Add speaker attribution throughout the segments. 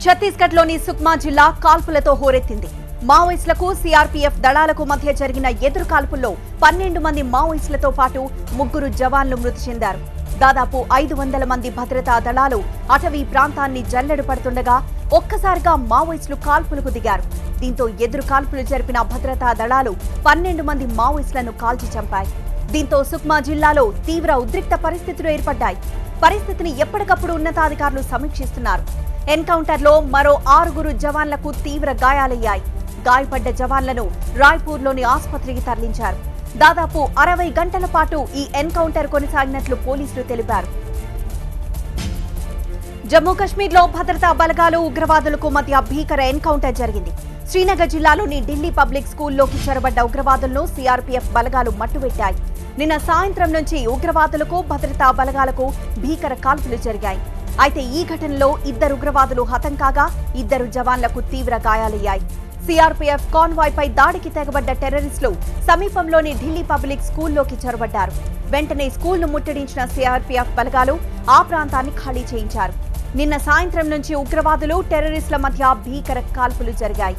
Speaker 1: ఛత్తీస్గఢ్లోని సుక్మా జిల్లా కాల్పులతో హోరెత్తింది. మావోయిస్టులకు సిఆర్పీఎఫ్ దళాలకు మధ్య జరిగిన ఎదురు కాల్పుల్లో 12 మంది మావోయిస్టులతో పాటు 3 జవాన్లు మృతి చెందారు. దాదాపు 500 మంది భద్రతా దళాలు అటవీ ప్రాంతాన్ని జల్లెడ పడుతుండగా ఒక్కసారిగా మావోయిస్టులు కాల్పులకు దిగారు. దీంతో ఎదురు కాల్పులు జరిపిన భద్రతా దళాలు 12 మంది మావోయిస్టులను కాల్చి చంపాయి. దీంతో సుక్మా జిల్లాలో తీవ్ర ఉద్రిక్త పరిస్థితులు ఏర్పడ్డాయి. పరిస్థితిని ఎప్పటికప్పుడు ఉన్నతాధికారులు సమీక్షిస్తున్నారు. ఎన్కౌంటర్లో మరో 6 జవాన్లకు తీవ్ర గాయాలయ్యాయి. గాయపడ్డ జవాన్లను రాయ్పూర్లోని ఆసుపత్రికి తరలించారు. దాదాపు 60 గంటల పాటు ఈ ఎన్కౌంటర్ కొనసాగినట్లు పోలీసులు తెలిపారు. జమ్మూ కశ్మీర్లో భద్రతా బలగాలు ఉగ్రవాదులకు మధ్య భీకర ఎన్కౌంటర్ జరిగింది. శ్రీనగర్ జిల్లాలోని ఢిల్లీ పబ్లిక్ స్కూల్లోకి చొరబడ్డ ఉగ్రవాదులను సిఆర్పీఎఫ్ బలగాలు మట్టుబెట్టాయి. నిన్న సాయంత్రం నుంచి ఉగ్రవాదులకు భద్రతా బలగాలకు భీకర కాల్పులు జరిగాయి. అయితే ఈ ఘటనలో 2 ఉగ్రవాదులు హతం కాగా 2 జవాన్లకు తీవ్ర గాయాలయ్యాయి. సిఆర్పీఎఫ్ కాన్వాయ్ పై దాడికి తెగబడ్డ టెర్రరిస్టులు సమీపంలోని ఢిల్లీ పబ్లిక్ స్కూల్లోకి చొరబడ్డారు. వెంటనే స్కూల్ను ముట్టడించిన సిఆర్పీఎఫ్ బలగాలు ఆ ప్రాంతాన్ని ఖాళీ చేయించారు. నిన్న సాయంత్రం నుంచి ఉగ్రవాదులు టెర్రరిస్టుల మధ్య భీకర కాల్పులు జరిగాయి.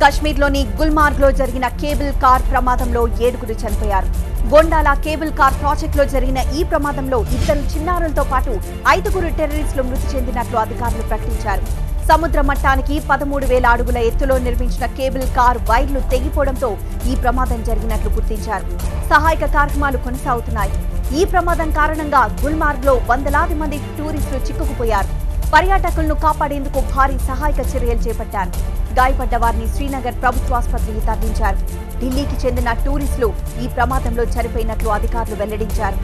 Speaker 1: కశ్మీర్లోని గుల్మార్గ్లో జరిగిన కేబుల్ కార్ ప్రమాదంలో 7 చనిపోయారు. గొండాల కేబుల్ కార్ ప్రాజెక్టులో జరిగిన ఈ ప్రమాదంలో 2 చిన్నారులతో పాటు 5 టెర్రరిస్టులు మృతి చెందినట్లు అధికారులు ప్రకటించారు. సముద్ర మట్టానికి 13,000 అడుగుల ఎత్తులో నిర్మించిన కేబుల్ కార్ వైర్లు తెగిపోవడంతో ఈ ప్రమాదం జరిగినట్లు గుర్తించారు. సహాయక కార్యక్రమాలు కొనసాగుతున్నాయి. ఈ ప్రమాదం కారణంగా గుల్మార్గ్లో వందలాది మంది టూరిస్టులు చిక్కుకుపోయారు. పర్యాటకులను కాపాడేందుకు భారీ సహాయక చర్యలు చేపట్టారు. గాయపడ్డ వారిని శ్రీనగర్ ప్రభుత్వాసుపత్రికి తరలించారు. ఢిల్లీకి చెందిన టూరిస్టులు ఈ ప్రమాదంలో చనిపోయినట్లు అధికారులు వెల్లడించారు.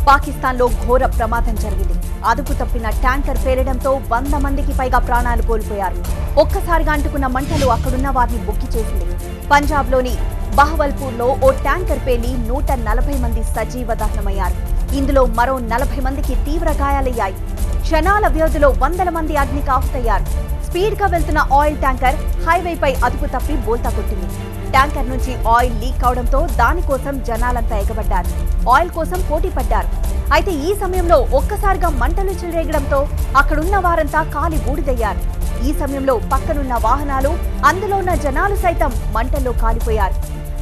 Speaker 1: పాకిస్తాన్లో ఘోర ప్రమాదం జరిగింది. అదుపు తప్పిన ట్యాంకర్ పేలడంతో 100 మందికి పైగా ప్రాణాలు కోల్పోయారు. ఒక్కసారిగా అంటుకున్న మంటలు అక్కడున్న వారిని బొక్కి చేసింది. పంజాబ్లోని బహవల్పూర్లో ఓ ట్యాంకర్ పేలి 140 మంది సజీవ దహనమయ్యారు. ఇందులో మరో 40 మందికి తీవ్ర గాయాలయ్యాయి. క్షణాల వ్యవధిలో 100 మంది అగ్నికి ఆహుతయ్యారు. స్పీడ్ గా వెళ్తున్న ఆయిల్ ట్యాంకర్ హైవేపై అదుపు తప్పి బోల్తా కొట్టింది. ట్యాంకర్ నుంచి ఆయిల్ లీక్ అవడంతో దానికోసం జనాలంతా ఎగబడ్డారు. ఆయిల్ కోసం పోటీ పడ్డారు. అయితే ఈ సమయంలో ఒక్కసారిగా మంటలు చెలరేగడంతో అక్కడున్న వారంతా కాలి బూడిదయ్యారు. ఈ సమయంలో పక్కనున్న వాహనాలు, అందులో ఉన్న జనాలు సైతం మంటల్లో కాలిపోయారు.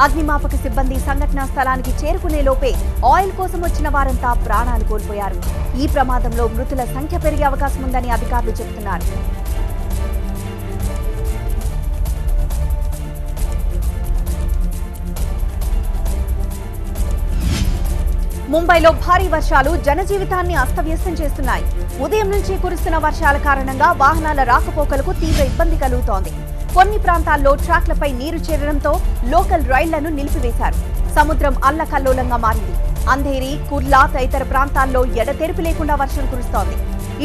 Speaker 1: అగ్నిమాపక సిబ్బంది సంఘటనా స్థలానికి చేరుకునే లోపే ఆయిల్ కోసం వచ్చిన వారంతా ప్రాణాలు కోల్పోయారు. ఈ ప్రమాదంలో మృతుల సంఖ్య పెరిగే అవకాశం ఉందని అధికారులు చెబుతున్నారు. ముంబైలో భారీ వర్షాలు జనజీవితాన్ని అస్తవ్యస్తం చేస్తున్నాయి. ఉదయం నుంచి కురుస్తున్న వర్షాల కారణంగా వాహనాల రాకపోకలకు తీవ్ర ఇబ్బంది కలుగుతోంది. కొన్ని ప్రాంతాల్లో ట్రాక్లపై నీరు చేరడంతో లోకల్ రైళ్లను నిలిపివేశారు. సముద్రం అల్లకల్లోలంగా మారింది. అంధేరి, కుర్లా తదితర ప్రాంతాల్లో ఎడతెరిపి లేకుండా వర్షం కురుస్తోంది.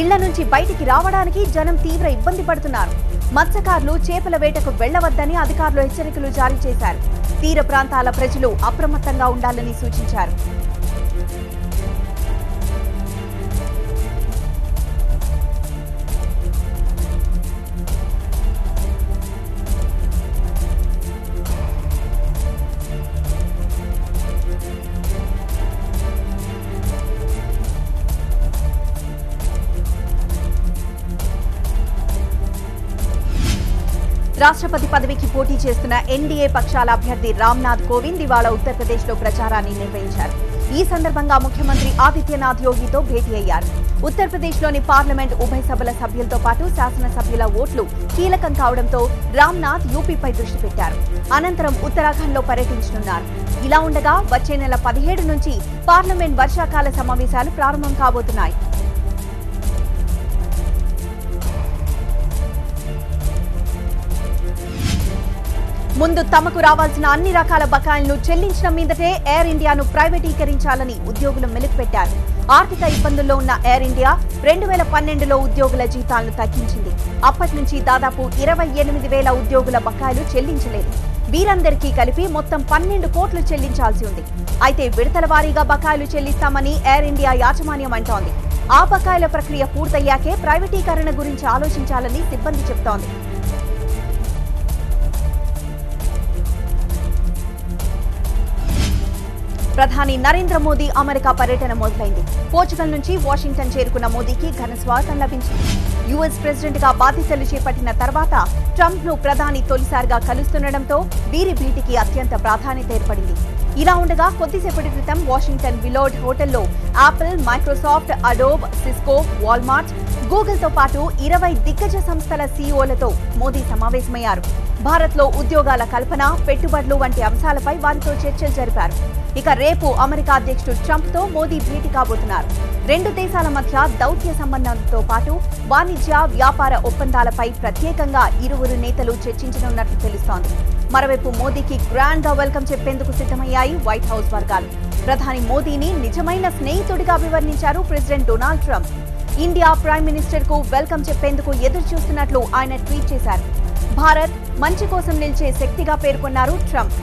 Speaker 1: ఇళ్ల నుంచి బయటికి రావడానికి జనం తీవ్ర ఇబ్బంది పడుతున్నారు. మత్స్యకారులు చేపల వేటకు వెళ్లవద్దని అధికారులు హెచ్చరికలు జారీ చేశారు. తీర ప్రాంతాల ప్రజలు అప్రమత్తంగా ఉండాలని సూచించారు. రాష్ట్రపతి పదవికి పోటీ చేస్తున్న ఎన్డీఏ పక్షాల అభ్యర్థి రామ్నాథ్ కోవింద్ ఇవాళ ఉత్తరప్రదేశ్లో ప్రచారాన్ని నిర్వహించారు. ఈ సందర్భంగా ముఖ్యమంత్రి ఆదిత్యనాథ్ యోగితో భేటీ అయ్యారు. ఉత్తరప్రదేశ్లోని పార్లమెంట్ ఉభయ సభల సభ్యులతో పాటు శాసనసభ్యుల ఓట్లు కీలకం కావడంతో రామ్నాథ్ యూపీపై దృష్టి పెట్టారు. అనంతరం ఉత్తరాఖండ్లో పర్యటించనున్నారు. ఇలా ఉండగా వచ్చే నెల 17 నుంచి పార్లమెంట్ వర్షాకాల సమావేశాలు ప్రారంభం కాబోతున్నాయి. ముందు తమకు రావాల్సిన అన్ని రకాల బకాయిలను చెల్లించిన మీదటే ఎయిర్ ఇండియాను ప్రైవేటీకరించాలని ఉద్యోగులు మెలిపెట్టారు. ఆర్థిక ఇబ్బందుల్లో ఉన్న ఎయిర్ ఇండియా 2012లో ఉద్యోగుల జీతాలను తగ్గించింది. అప్పటి నుంచి దాదాపు 28,000 ఉద్యోగుల బకాయిలు చెల్లించలేదు. వీరందరికీ కలిపి మొత్తం 12 కోట్లు చెల్లించాల్సి ఉంది. అయితే విడతల వారీగా బకాయిలు చెల్లిస్తామని ఎయిర్ ఇండియా యాజమాన్యం అంటోంది. ఆ బకాయిల ప్రక్రియ పూర్తయ్యాకే ప్రైవేటీకరణ గురించి ఆలోచించాలని సిబ్బంది చెబుతోంది. ప్రధాని నరేంద్ర మోదీ అమెరికా పర్యటన మొదలైంది. పోర్చుగల్ నుంచి వాషింగ్టన్ చేరుకున్న మోదీకి ఘన స్వాగతం లభించింది. యుఎస్ ప్రెసిడెంట్ గా బాధ్యతలు చేపట్టిన తర్వాత ట్రంప్ ను ప్రధాని తొలిసారిగా కలుస్తుండటంతో వీరి భేటీకి అత్యంత ప్రాధాన్యత ఏర్పడింది. ఇలా ఉండగా కొద్దిసేపటి క్రితం వాషింగ్టన్ విలోడ్ హోటల్లో Apple, Microsoft, Adobe, Cisco, Walmart, Google తో పాటు 20 దిగ్గజ సంస్థల సీఈఓలతో మోదీ సమావేశమయ్యారు. భారత్లో ఉద్యోగాల కల్పన, పెట్టుబడులు వంటి అంశాలపై వారితో చర్చలు జరిపారు. ఇక రేపు అమెరికా అధ్యక్షుడు ట్రంప్ తో మోదీ భేటీ కాబోతున్నారు. రెండు దేశాల మధ్య దౌత్య సంబంధాలతో పాటు వాణిజ్య, వ్యాపార ఒప్పందాలపై ప్రత్యేకంగా ఇరువురు నేతలు చర్చించనున్నట్లు తెలుస్తోంది. మరోవైపు మోదీకి గ్రాండ్ గా వెల్కమ్ చెప్పేందుకు సిద్ధమయ్యాయి వైట్ హౌస్ వర్గాలు. ప్రధాని మోదీని నిజమైన స్నేహితుడిగా అభివర్ణించారు president Donald Trump. India prime minister కు వెల్కమ్ చెప్పేందుకు ఎదురు చూస్తున్నట్లు ఆయన ట్వీట్ చేశారు. భారత్ మంచి కోసం నిలిచే శక్తిగా పేర్కొన్నారు ట్రంప్.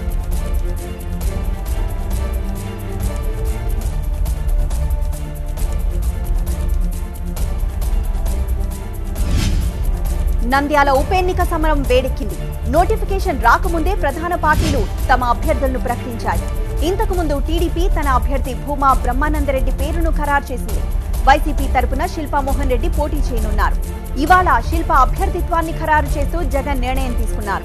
Speaker 1: నంద్యాల ఉప ఎన్నిక సమరం వేడెక్కింది. నోటిఫికేషన్ రాకముందే ప్రధాన పార్టీలు తమ అభ్యర్థులను ప్రకటించాయి. ఇంతకుముందు టీడీపీ తన అభ్యర్థి భూమా బ్రహ్మానందరెడ్డి పేరును ఖరారు చేసింది. వైసీపీ తరపున శిల్పా మోహన్ రెడ్డి పోటీ చేయనున్నారు. ఇవాళ శిల్ప అభ్యర్థిత్వాన్ని ఖరారు చేస్తూ జగన్ నిర్ణయం తీసుకున్నారు.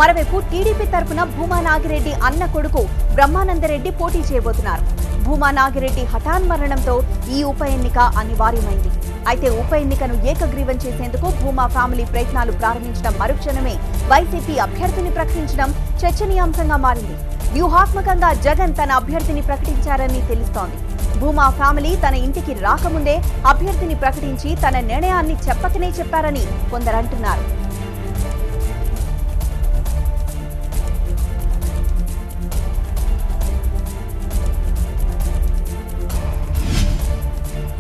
Speaker 1: మరోవైపు టీడీపీ తరపున భూమా నాగిరెడ్డి అన్న కొడుకు బ్రహ్మానందరెడ్డి పోటీ చేయబోతున్నారు. భూమా నాగిరెడ్డి హఠాన్మరణంతో ఈ ఉప ఎన్నిక అనివార్యమైంది. అయితే ఉప ఎన్నికను ఏకగ్రీవం చేసేందుకు భూమా ఫ్యామిలీ ప్రయత్నాలు ప్రారంభించడం మరుక్షణమే వైసీపీ అభ్యర్థిని ప్రకటించడం చర్చనీయాంశంగా మారింది. వ్యూహాత్మకంగా జగన్ తన అభ్యర్థిని ప్రకటించారని తెలుస్తోంది. భూమా ఫ్యామిలీ తన ఇంటికి రాకముందే అభ్యర్థిని ప్రకటించి తన నిర్ణయాన్ని చెప్పకనే చెప్పారని కొందరంటున్నారు.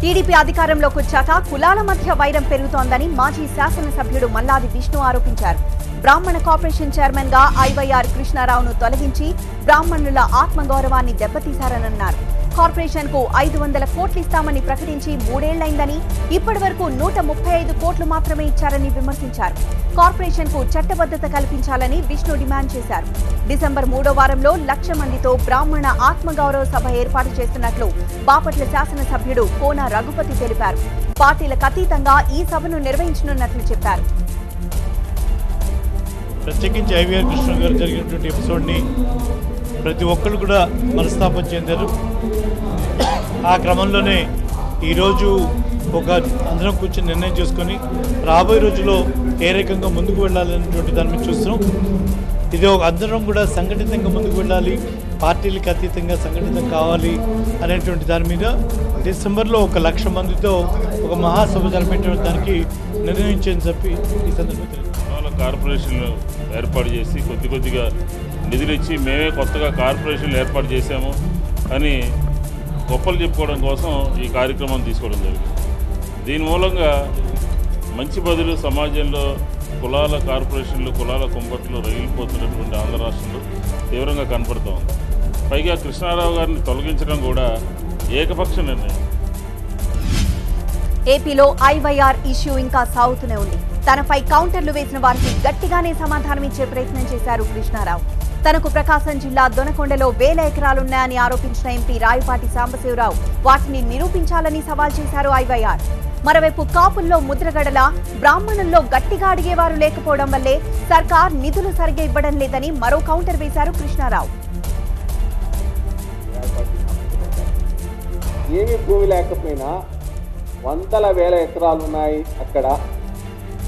Speaker 1: టీడీపీ అధికారంలోకి వచ్చాక కులాల మధ్య వైరం పెరుగుతోందని మాజీ శాసనసభ్యుడు మల్లాది విష్ణు ఆరోపించారు. బ్రాహ్మణ కార్పొరేషన్ చైర్మన్ గా ఐవైఆర్ కృష్ణారావును తొలగించి బ్రాహ్మణుల ఆత్మగౌరవాన్ని దెబ్బతీశారన్నారు. కార్పొరేషన్ కు 500 కోట్లు ఇస్తామని ప్రకటించి 3 ఏళ్లైందని, ఇప్పటి వరకు 135 కోట్లు మాత్రమే ఇచ్చారని విమర్శించారు. కార్పొరేషన్ కు చట్టబద్ధత కల్పించాలని విష్ణు డిమాండ్ చేశారు. డిసెంబర్ 3వ వారంలో 1,00,000 మందితో బ్రాహ్మణ ఆత్మగౌరవ సభ ఏర్పాటు చేస్తున్నట్లు బాపట్ల శాసనసభ్యుడు కోన రఘుపతి తెలిపారు. పార్టీలకు అతీతంగా ఈ సభను నిర్వహించనున్నట్లు చెప్పారు.
Speaker 2: ప్రత్యేకించి ఐవీఆర్ కృష్ణ గారు జరిగినటువంటి ఎపిసోడ్ని ప్రతి ఒక్కరు కూడా మనస్తాపం చెందారు. ఆ క్రమంలోనే ఈరోజు అందరం కూర్చొని నిర్ణయం చేసుకొని రాబోయే రోజుల్లో ఏ రకంగా ముందుకు వెళ్ళాలనేటువంటి దాని మీద చూస్తున్నాం. ఇది అందరం కూడా సంఘటితంగా ముందుకు వెళ్ళాలి, పార్టీలకు అతీతంగా సంఘటితం కావాలి అనేటువంటి దాని మీద డిసెంబర్లో 1,00,000 మందితో ఒక మహాసభ జరిపేటానికి నిర్ణయించని చెప్పి ఈ సందర్భంగా
Speaker 3: కార్పొరేషన్లు ఏర్పాటు చేసి కొద్దిగా నిధులు ఇచ్చి మేమే కొత్తగా కార్పొరేషన్లు ఏర్పాటు చేశాము అని గొప్పలు చెప్పుకోవడం కోసం ఈ కార్యక్రమం తీసుకోవడం జరిగింది. దీని మూలంగా మంచి బదులు సమాజంలో కులాల కార్పొరేషన్లు, కులాల కుంపట్లు రగిలిపోతున్నటువంటి ఆంధ్ర రాష్ట్రంలో తీవ్రంగా కనపడుతూ ఉంది. పైగా కృష్ణారావు గారిని తొలగించడం కూడా ఏకపక్ష నిర్ణయం.
Speaker 1: ఏపీలో ఐవైఆర్ ఇష్యూ ఇంకా సాగుతూనే ఉంది. తనపై కౌంటర్లు వేసిన వారికి గట్టిగానే సమాధానమిచ్చే ప్రయత్నం చేశారు కృష్ణారావు. తనకు ప్రకాశం జిల్లా దొనకొండలో 1000 ఎకరాలున్నాయని ఆరోపించిన ఎంపీ రాయపాటి సాంబశివరావు వాటిని నిరూపించాలని సవాల్ చేశారు ఐవైఆర్. మరోవైపు కాపుల్లో ముద్రగడల, బ్రాహ్మణుల్లో గట్టిగా అడిగేవారు లేకపోవడం వల్లే సర్కార్ నిధులు సరిగా ఇవ్వడం లేదని మరో కౌంటర్ వేశారు కృష్ణారావు.
Speaker 4: ఏమి భూమి లేకపోయినా 100,000 ఎకరాలు ఉన్నాయి అక్కడ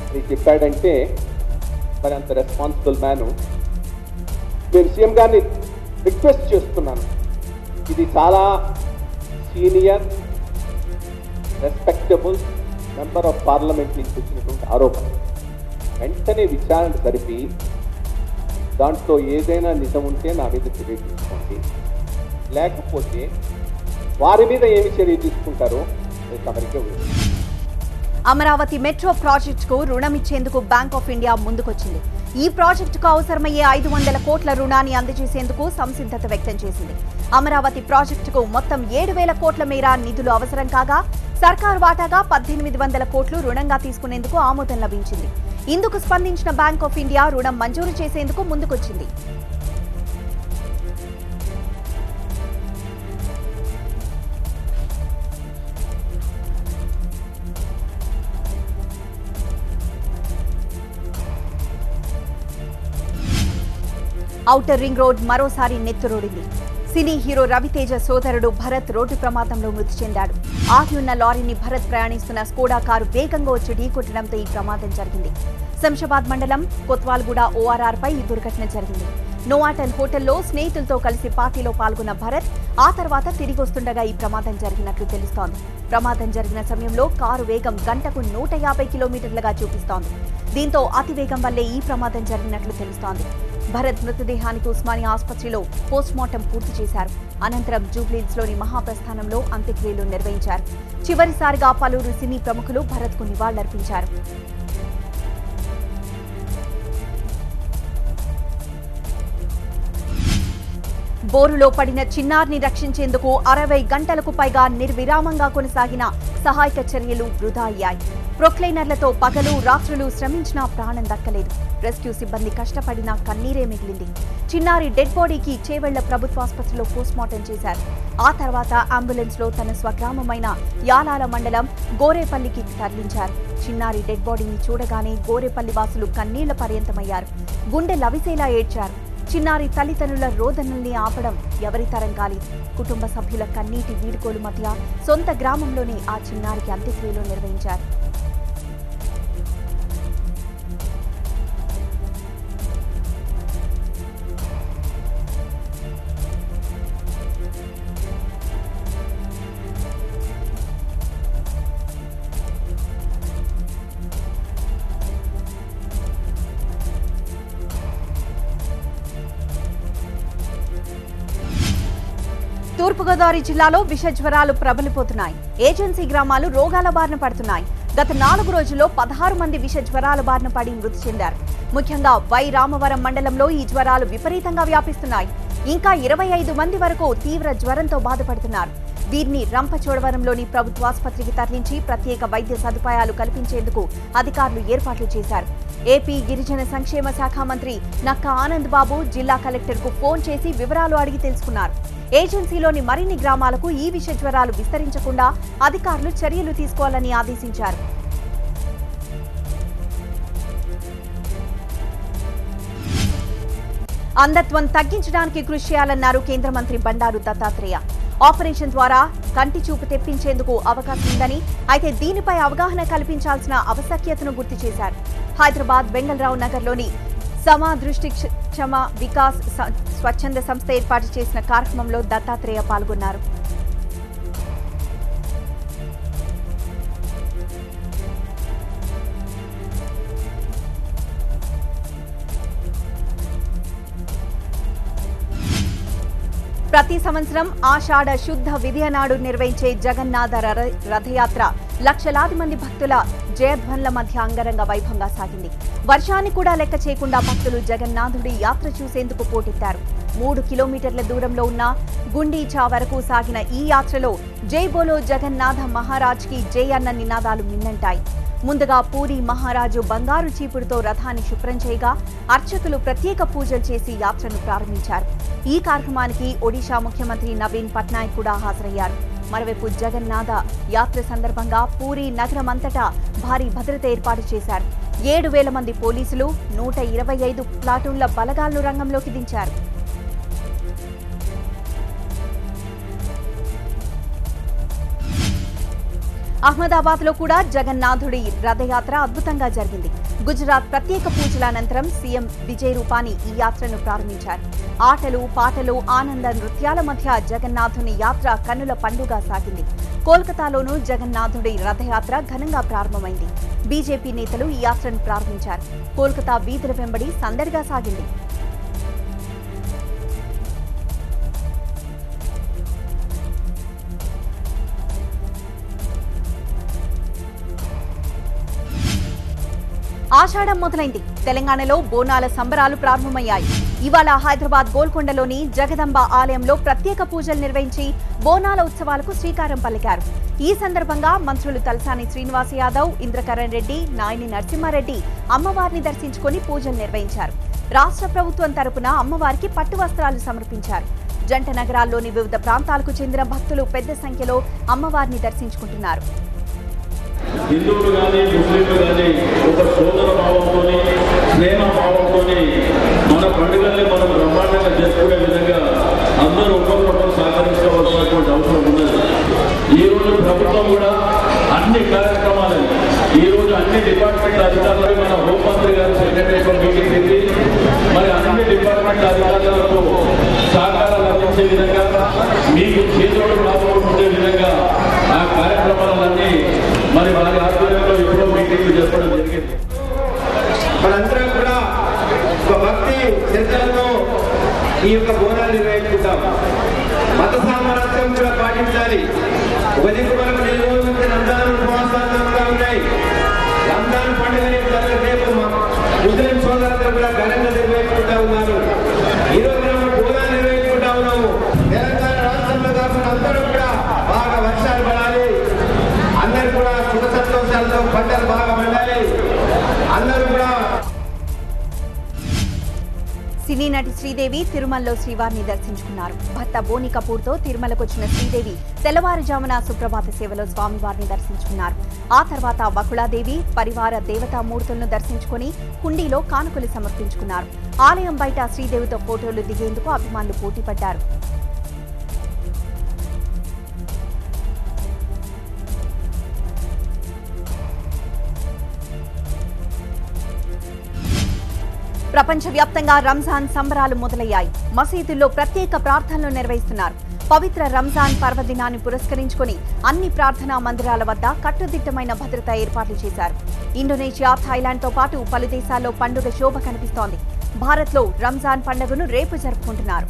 Speaker 4: అని చెప్పాడంటే మరి అంత రెస్పాన్సిబుల్ మ్యాను. నేను సీఎం గారిని రిక్వెస్ట్ చేస్తున్నాను, ఇది చాలా senior respectable member of parliament నుంచి వచ్చినటువంటి ఆరోపణ. వెంటనే విచారణ జరిపి దాంట్లో ఏదైనా నిజం ఉంటే నా మీద చర్య తీసుకోండి, లేకపోతే వారి మీద ఏమి చర్య తీసుకుంటారో అది తమరికే ఉంది.
Speaker 1: అమరావతి మెట్రో ప్రాజెక్టుకు రుణం ఇచ్చేందుకు బ్యాంక్ ఆఫ్ ఇండియా ముందుకొచ్చింది. ఈ ప్రాజెక్టుకు అవసరమయ్యే 500 కోట్ల రుణాన్ని అందజేసేందుకు సంసిద్ధత వ్యక్తం చేసింది. అమరావతి ప్రాజెక్టుకు మొత్తం 7,000 కోట్ల మేర నిధులు అవసరం కాగా సర్కారు వాటాగా 1,800 కోట్లు రుణంగా తీసుకునేందుకు ఆమోదం లభించింది. ఇందుకు స్పందించిన బ్యాంక్ ఆఫ్ ఇండియా రుణం మంజూరు చేసేందుకు ముందుకొచ్చింది. ఔటర్ రింగ్ రోడ్ మరోసారి నెత్తురోడింది. సినీ హీరో రవితేజ సోదరుడు భరత్ రోడ్డు ప్రమాదంలో మృతి చెందాడు. ఆగి ఉన్న లారీని భరత్ ప్రయాణిస్తున్న స్కోడా కారు వేగంగా వచ్చి ఢీకొట్టడంతో ఈ ప్రమాదం జరిగింది. శంషాబాద్ మండలం కొత్వాల్గూడ ఓఆర్ఆర్ పై ఈ దుర్ఘటన జరిగింది. నోవాటల్ హోటల్లో స్నేహితులతో కలిసి పార్టీలో పాల్గొన్న భరత్ ఆ తర్వాత తిరిగి వస్తుండగా ఈ ప్రమాదం జరిగినట్లు తెలుస్తోంది. ప్రమాదం జరిగిన సమయంలో కారు వేగం గంటకు 150 కిలోమీటర్లుగా చూపిస్తోంది. దీంతో అతివేగం వల్లే ఈ ప్రమాదం జరిగినట్లు తెలుస్తోంది. భరత్ మృతదేహానికి ఉస్మానియా ఆసుపత్రిలో పోస్టుమార్టం పూర్తి చేశారు. అనంతరం జూబ్లీహిల్స్లోని మహాప్రస్థానంలో అంత్యక్రియలు నిర్వహించారు. చివరిసారిగా పలువురు సినీ ప్రముఖులు భరత్కు నివాళులర్పించారు. బోరులో పడిన చిన్నారిని రక్షించేందుకు 60 గంటలకు పైగా నిర్విరామంగా కొనసాగిన సహాయక చర్యలు వృధా అయ్యాయి. ప్రొక్లైనర్లతో పగలు రాత్రులు శ్రమించినా ప్రాణం దక్కలేదు. రెస్క్యూ సిబ్బంది కష్టపడినా కన్నీరే మిగిలింది. చిన్నారి డెడ్ బాడీకి చేవెళ్ల ప్రభుత్వాసుపత్రిలో పోస్టుమార్టం చేశారు. ఆ తర్వాత అంబులెన్స్ లో తన స్వగ్రామమైన యాలాల మండలం గోరేపల్లికి తరలించారు. చిన్నారి డెడ్ బాడీని చూడగానే గోరేపల్లి వాసులు కన్నీళ్ల పర్యంతమయ్యారు. గుండె లవిసేలా ఏడ్చారు. చిన్నారి తల్లిదండ్రుల రోదనల్ని ఆపడం ఎవరి తరం కాలేదు. కుటుంబ సభ్యుల కన్నీటి వీడుకోలు మధ్య సొంత గ్రామంలోనే ఆ చిన్నారికి అంత్యక్రియలు నిర్వహించారు. తూర్పుగోదావరి జిల్లాలో విష జ్వరాలు ప్రబలిపోతున్నాయి. ఏజెన్సీ గ్రామాలు రోగాల బారిన పడుతున్నాయి. గత 4 రోజుల్లో 16 మంది విష జ్వరాల బారిన పడి మృతి చెందారు. ముఖ్యంగా వై రామవరం మండలంలో ఈ జ్వరాలు విపరీతంగా వ్యాపిస్తున్నాయి. ఇంకా 25 మంది వరకు తీవ్ర జ్వరంతో బాధపడుతున్నారు. వీరిని రంపచోడవరంలోని ప్రభుత్వాసుపత్రికి తరలించి ప్రత్యేక వైద్య సదుపాయాలు కల్పించేందుకు అధికారులు ఏర్పాట్లు చేశారు. ఏపీ గిరిజన సంక్షేమ శాఖ మంత్రి నక్కా ఆనంద్ బాబు జిల్లా కలెక్టర్కు ఫోన్ చేసి వివరాలు అడిగి తెలుసుకున్నారు. ఏజెన్సీలోని మరిన్ని గ్రామాలకు ఈ విష జ్వరాలు విస్తరించకుండా అధికారులు చర్యలు తీసుకోవాలని ఆదేశించారు. అంధత్వం తగ్గించడానికి కృషి చేయాలన్నారు కేంద్ర మంత్రి బండారు దత్తాత్రేయ. ఆపరేషన్ ద్వారా కంటి చూపు తెప్పించేందుకు అవకాశం ఉందని, అయితే దీనిపై అవగాహన కల్పించాల్సిన ఆవశ్యకతను గుర్తు చేశారు. హైదరాబాద్ బెంగళరావు నగర్లోని సమదృష్టి క్షమ వికాస్ స్వచ్ఛంద సంస్థ ఏర్పాటు చేసిన కార్యక్రమంలో దత్తాత్రేయ పాల్గొన్నారు. ప్రతి సంవత్సరం ఆషాఢ శుద్ధ విధియ నాడు నిర్వహించే జగన్నాథ రథయాత్ర లక్షలాది మంది భక్తుల జయధ్వన్ల మధ్య అంగరంగ వైభవంగా సాగింది. వర్షాన్ని కూడా లెక్క చేయకుండా భక్తులు జగన్నాథుడి యాత్ర చూసేందుకు పోటెత్తారు. 3 కిలోమీటర్ల దూరంలో ఉన్న గుండీచా వరకు సాగిన ఈ యాత్రలో జై బోలో జగన్నాథ మహారాజ్ కి జై అన్న నినాదాలు మిన్నంటాయి. ముందుగా పూరి మహారాజు బంగారు చీపుడుతో రథాన్ని శుభ్రం చేయగా అర్చకులు ప్రత్యేక పూజలు చేసి యాత్రను ప్రారంభించారు. ఈ కార్యక్రమానికి ఒడిశా ముఖ్యమంత్రి నవీన్ పట్నాయక్ కూడా హాజరయ్యారు. మరోవైపు జగన్నాథ యాత్ర సందర్భంగా పూరి నగరమంతటా భారీ భద్రత ఏర్పాటు చేశారు. 7,000 మంది పోలీసులు, 125 ప్లాటూన్ల బలగాలను రంగంలోకి దించారు. అహ్మదాబాద్ లో కూడా జగన్నాథుడి రథయాత్ర అద్భుతంగా జరిగింది. గుజరాత్ ప్రత్యేక పూజల అనంతరం సీఎం విజయ్ రూపానీ ఈ యాత్రను ప్రారంభించారు. ఆటలు పాటలు ఆనంద నృత్యాల మధ్య జగన్నాథుని యాత్ర కన్నుల పండుగ సాగింది. కోల్కతాలోనూ జగన్నాథుడి రథయాత్ర ఘనంగా ప్రారంభమైంది. బీజేపీ నేతలు ఈ యాత్రను ప్రారంభించారు. కోల్కతా వీధుల వెంబడి సందడిగా సాగింది. ఆషాఢం మొదలైంది. తెలంగాణలో బోనాల సంబరాలు ప్రారంభమయ్యాయి. ఇవాళ హైదరాబాద్ గోల్కొండలోని జగదంబ ఆలయంలో ప్రత్యేక పూజలు నిర్వహించి బోనాల ఉత్సవాలకు శ్రీకారం పలికారు. ఈ సందర్భంగా మంత్రులు తలసాని శ్రీనివాస్ యాదవ్, ఇంద్రకరణ్ రెడ్డి, నాయని నరసింహారెడ్డి అమ్మవారిని దర్శించుకుని పూజలు నిర్వహించారు. రాష్ట్ర ప్రభుత్వం తరపున అమ్మవారికి పట్టు వస్త్రాలు సమర్పించారు. జంట నగరాల్లోని వివిధ ప్రాంతాలకు చెందిన భక్తులు పెద్ద సంఖ్యలో అమ్మవారిని దర్శించుకుంటున్నారు.
Speaker 5: హిందువులు కానీ ముస్లింలు కానీ ఒక సోదర భావంతో స్నేహ భావంతో మన పండుగల్ని మనం బ్రహ్మాండంగా చేసుకునే విధంగా అందరూ ఒక్కొక్కరు సహకరించవలసినటువంటి అవసరం ఉన్నది. ఈరోజు ప్రభుత్వం కూడా అన్ని కార్యక్రమాలని ఈరోజు అన్ని డిపార్ట్మెంట్ అధికారులు మన హోంమంత్రి గారు సెక్రటరీ మీటింగ్ పెట్టి మరి అన్ని డిపార్ట్మెంట్ అధికారులతో సహకారాలు అందించే విధంగా మీకు చేతులు లాభం ఉండే విధంగా ఆ కార్యక్రమాలన్నీ మరి వారి ఆధ్వర్యంలో ఎప్పుడో మీటింగ్లు చెప్పడం జరిగింది.
Speaker 6: మనందరం కూడా ఒక భక్తి శ్రద్ధలతో ఈ యొక్క బోనాలు నిర్వహించుకుంటాం. మత సామరస్యం కూడా పాటించాలి. ఒక దిక్కు మనకు 4 రోజుల నుంచి రంజాన్ ఉపవాసాలు జరుగుతూ ఉన్నాయి. రంజాన్ పండుగని రేపు ముస్లిం సోదరులు కూడా ఘనంగా నిర్వహించుకుంటా ఉన్నారు. ఈ రోజు మనం బోనాలు నిర్వహించుకుంటా ఉన్నాము. తెలంగాణ రాష్ట్రంలో కాకుండా అందరూ కూడా బాగా వర్షాలు పడాలి, అందరూ కూడా సుఖ సంతోషాలతో పంటలు బాగా పండాలి, అందరూ కూడా.
Speaker 1: సినీ నటి శ్రీదేవి తిరుమలలో శ్రీవారిని దర్శించుకున్నారు. భర్త బోని కపూర్తో తిరుమలకు వచ్చిన శ్రీదేవి తెల్లవారుజామున సుప్రభాత సేవలో స్వామివారిని దర్శించుకున్నారు. ఆ తర్వాత వకుళాదేవి పరివార దేవతామూర్తులను దర్శించుకుని హుండీలో కానుకలు సమర్పించుకున్నారు. ఆలయం బయట శ్రీదేవితో ఫోటోలు దిగేందుకు అభిమానులు పోటీపడ్డారు. ప్రపంచవ్యాప్తంగా రంజాన్ సంబరాలు మొదలయ్యాయి. మసీదుల్లో ప్రత్యేక ప్రార్థనలు నిర్వహిస్తున్నారు. పవిత్ర రంజాన్ పర్వదినాన్ని పురస్కరించుకుని అన్ని ప్రార్థనా మందిరాల వద్ద కట్టుదిట్టమైన భద్రతా ఏర్పాట్లు చేశారు. ఇండోనేషియా, థాయిలాండ్తో పాటు పలు దేశాల్లో పండుగ శోభ కనిపిస్తోంది. భారత్లో రంజాన్ పండుగను రేపు జరుపుకుంటున్నారు.